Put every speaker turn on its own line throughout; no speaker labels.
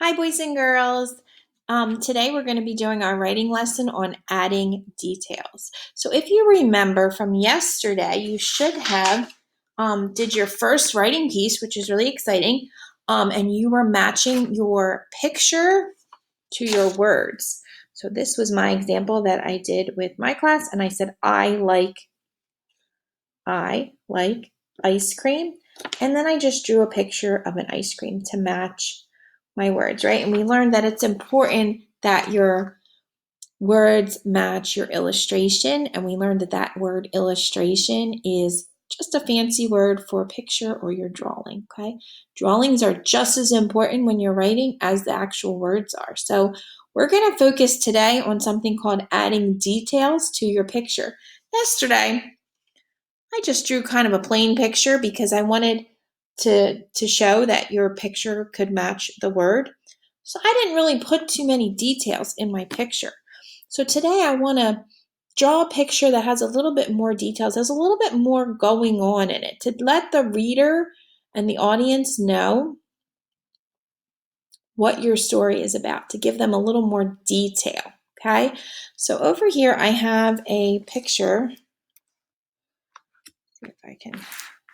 Hi, boys and girls. Today we're going to be doing our writing lesson on adding details. So if you remember from yesterday, you should have did your first writing piece, which is really exciting, and you were matching your picture to your words. So this was my example that I did with my class, and I said, I like ice cream. And then I just drew a picture of an ice cream to match my words, right? And we learned that it's important that your words match your illustration. And we learned that that word illustration is just a fancy word for a picture or your drawing, okay? Drawings are just as important when you're writing as the actual words are. So we're going to focus today on something called adding details to your picture. Yesterday, I just drew kind of a plain picture because I wanted to show that your picture could match the word. So I didn't really put too many details in my picture. So today I want to draw a picture that has a little bit more details, has a little bit more going on in it to let the reader and the audience know what your story is about, to give them a little more detail, okay? So over here I have a picture. See if I can,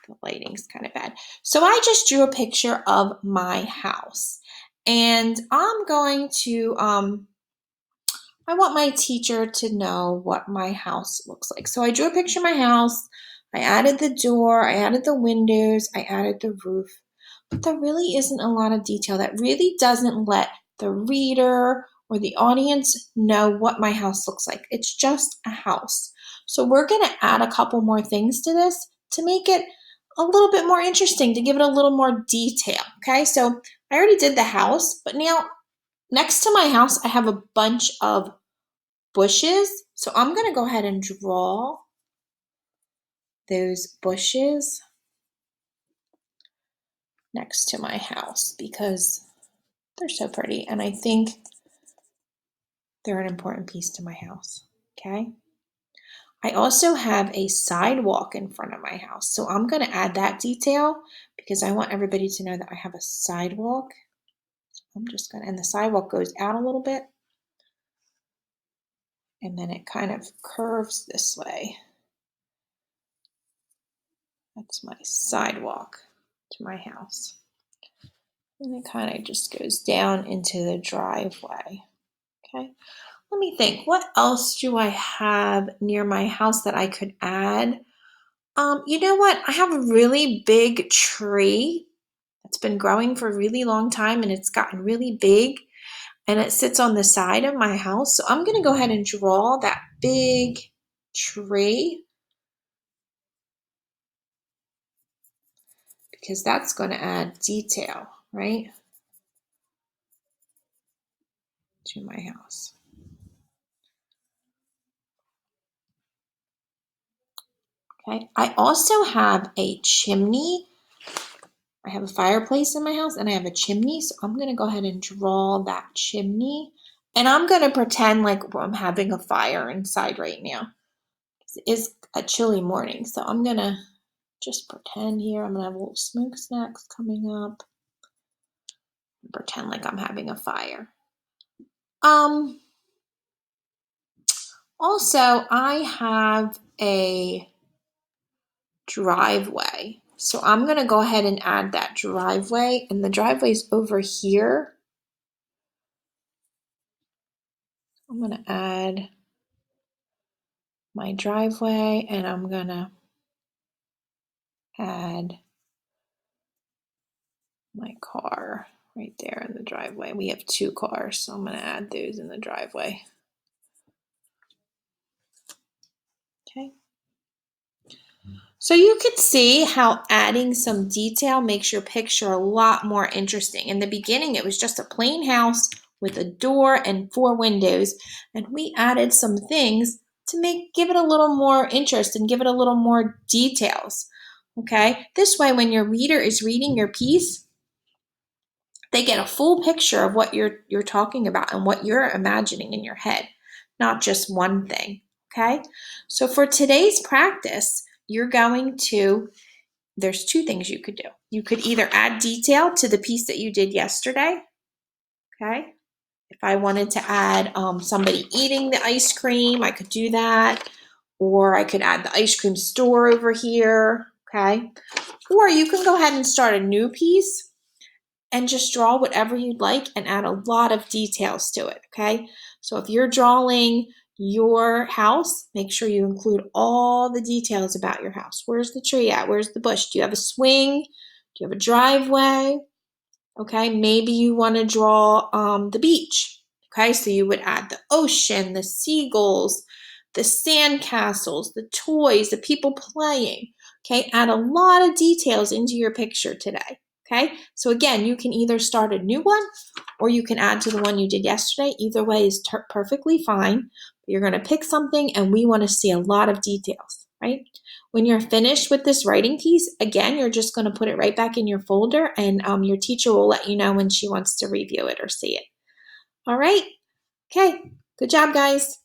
the lighting's kind of bad. So I just drew a picture of my house. And I'm going to, I want my teacher to know what my house looks like. So I drew a picture of my house. I added the door, I added the windows, I added the roof. But there really isn't a lot of detail. That really doesn't let the reader or the audience know what my house looks like. It's just a house. So we're going to add a couple more things to this to make it a little bit more interesting, to give it a little more detail. Okay, so I already did the house, but now next to my house, I have a bunch of bushes. So I'm going to go ahead and draw those bushes next to my house because they're so pretty, and I think they're an important piece to my house, okay? I also have a sidewalk in front of my house, so I'm going to add that detail because I want everybody to know that I have a sidewalk. So I'm just going to, and the sidewalk goes out a little bit, and then it kind of curves this way. That's my sidewalk to my house. And it kind of just goes down into the driveway, okay? Let me think, what else do I have near my house that I could add? You know what? I have a really big tree that's been growing for a really long time and it's gotten really big and it sits on the side of my house. So I'm going to go ahead and draw that big tree because that's going to add detail, right, to my house. Okay. I also have a chimney. I have a fireplace in my house and I have a chimney, so I'm going to go ahead and draw that chimney. And I'm going to pretend like I'm having a fire inside right now. It's a chilly morning, so I'm going to just pretend here. I'm going to have a little smoke snacks coming up. Pretend like I'm having a fire. Also, I have a driveway. So I'm going to go ahead and add that driveway, and the driveway's over here. I'm going to add my driveway, and I'm going to add my car right there in the driveway. We have 2 cars, so I'm going to add those in the driveway. Okay. So you can see how adding some detail makes your picture a lot more interesting. In the beginning, it was just a plain house with a door and 4 windows, and we added some things to give it a little more interest and give it a little more details. Okay, this way when your reader is reading your piece, they get a full picture of what you're talking about and what you're imagining in your head, not just one thing. Okay, so for today's practice, there's 2 things you could do. You could either add detail to the piece that you did yesterday, okay? If I wanted to add somebody eating the ice cream, I could do that. Or I could add the ice cream store over here, okay? Or you can go ahead and start a new piece and just draw whatever you'd like and add a lot of details to it, okay? So if you're drawing your house, make sure you include all the details about your house. Where's the tree at? Where's the bush? Do you have a swing? Do you have a driveway? Okay, maybe you want to draw the beach. Okay, so you would add the ocean, the seagulls, the sand castles, the toys, the people playing. Okay, add a lot of details into your picture today. Okay, so again, you can either start a new one or you can add to the one you did yesterday. Either way is perfectly fine. You're going to pick something and we want to see a lot of details, right? When you're finished with this writing piece, again, you're just going to put it right back in your folder and your teacher will let you know when she wants to review it or see it. All right? Okay, good job, guys.